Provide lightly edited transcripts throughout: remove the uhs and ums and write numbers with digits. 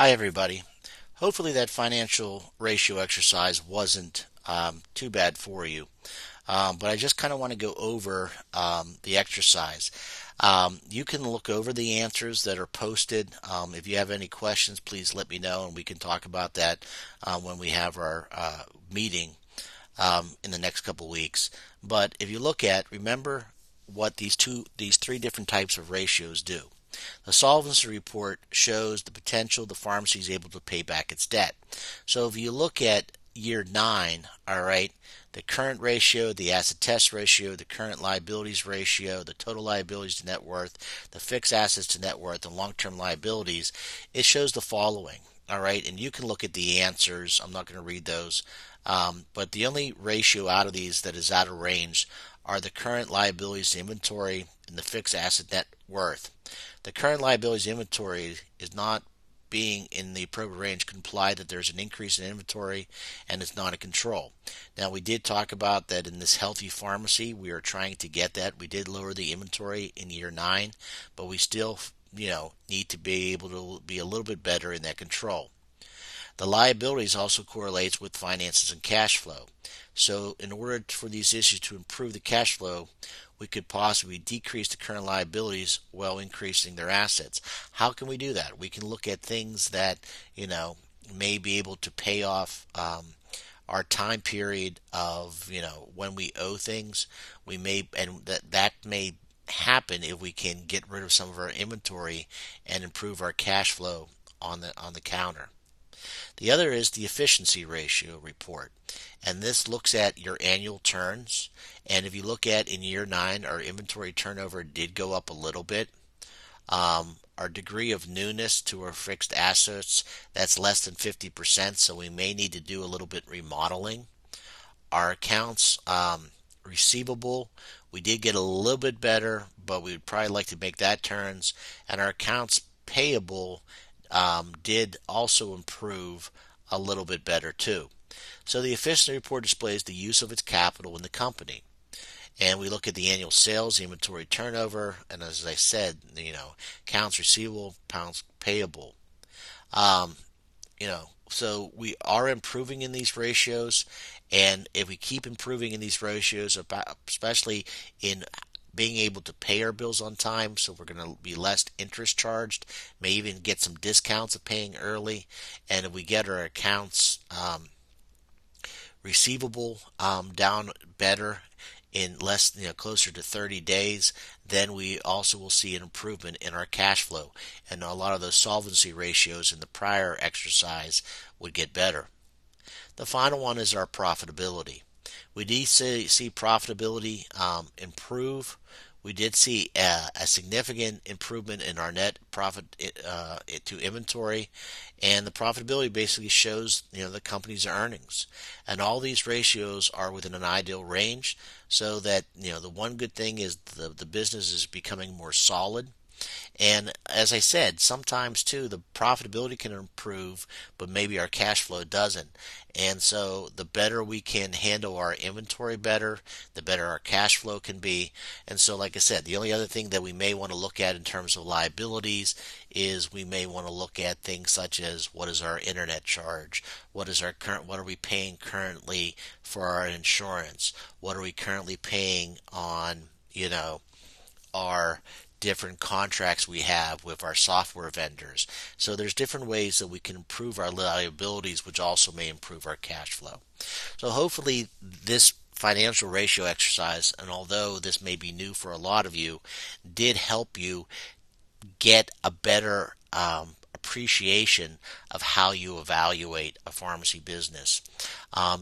Hi, everybody. Hopefully, that financial ratio exercise wasn't too bad for you. But I just kind of want to go over the exercise. You can look over the answers that are posted. If you have any questions, please let me know, and we can talk about that when we have our meeting in the next couple weeks. But if you remember what these three different types of ratios do. The solvency report shows the potential the pharmacy is able to pay back its debt. So if you look at year 9, all right, the current ratio, the asset test ratio, the current liabilities ratio, the total liabilities to net worth, the fixed assets to net worth, and long-term liabilities, it shows the following. All right, and you can look at the answers. I'm not going to read those. But the only ratio out of these that is out of range are the current liabilities to inventory and the fixed asset net worth. The current liabilities inventory is not being in the appropriate range could imply that there's an increase in inventory and it's not in control. Now, we did talk about that in this healthy pharmacy. We are trying to get that. We did lower the inventory in year 9, but we still need to be able to be a little bit better in that control. The liabilities also correlates with finances and cash flow. So in order for these issues to improve the cash flow, we could possibly decrease the current liabilities while increasing their assets. How can we do that? We can look at things that, may be able to pay off our time period of, when we owe things. And that may happen if we can get rid of some of our inventory and improve our cash flow on the counter. The other is the efficiency ratio report. And this looks at your annual turns. And if you look at in year 9, our inventory turnover did go up a little bit. Our degree of newness to our fixed assets, that's less than 50%, so we may need to do a little bit remodeling. Our accounts receivable, we did get a little bit better, but we would probably like to make that turns. And our accounts payable did also improve a little bit better too. So the efficiency report displays the use of its capital in the company. And we look at the annual sales, inventory turnover, and as I said, accounts receivable, accounts payable. Um, so we are improving in these ratios, and if we keep improving in these ratios, especially in being able to pay our bills on time, so we're going to be less interest charged, may even get some discounts of paying early, and if we get our accounts receivable down better in less, closer to 30 days, then we also will see an improvement in our cash flow, and a lot of those solvency ratios in the prior exercise would get better. The final one is our profitability. We did see profitability improve. We did see a significant improvement in our net profit to inventory, and the profitability basically shows the company's earnings. And all these ratios are within an ideal range, so that the one good thing is the business is becoming more solid. And as I said, sometimes too, the profitability can improve, but maybe our cash flow doesn't. And so the better we can handle our inventory better, the better our cash flow can be. And so, like I said, the only other thing that we may want to look at in terms of liabilities is we may want to look at things such as what is our internet charge, what are we paying currently for our insurance, what are we currently paying on, our different contracts we have with our software vendors. So there's different ways that we can improve our liabilities, which also may improve our cash flow. So hopefully this financial ratio exercise, and although this may be new for a lot of you, did help you get a better appreciation of how you evaluate a pharmacy business.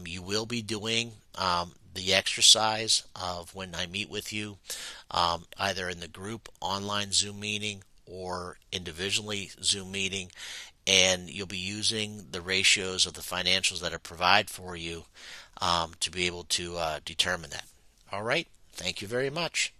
You will be doing the exercise of when I meet with you, either in the group online Zoom meeting or individually Zoom meeting, and you'll be using the ratios of the financials that are provided for you to be able to determine that. All right. Thank you very much.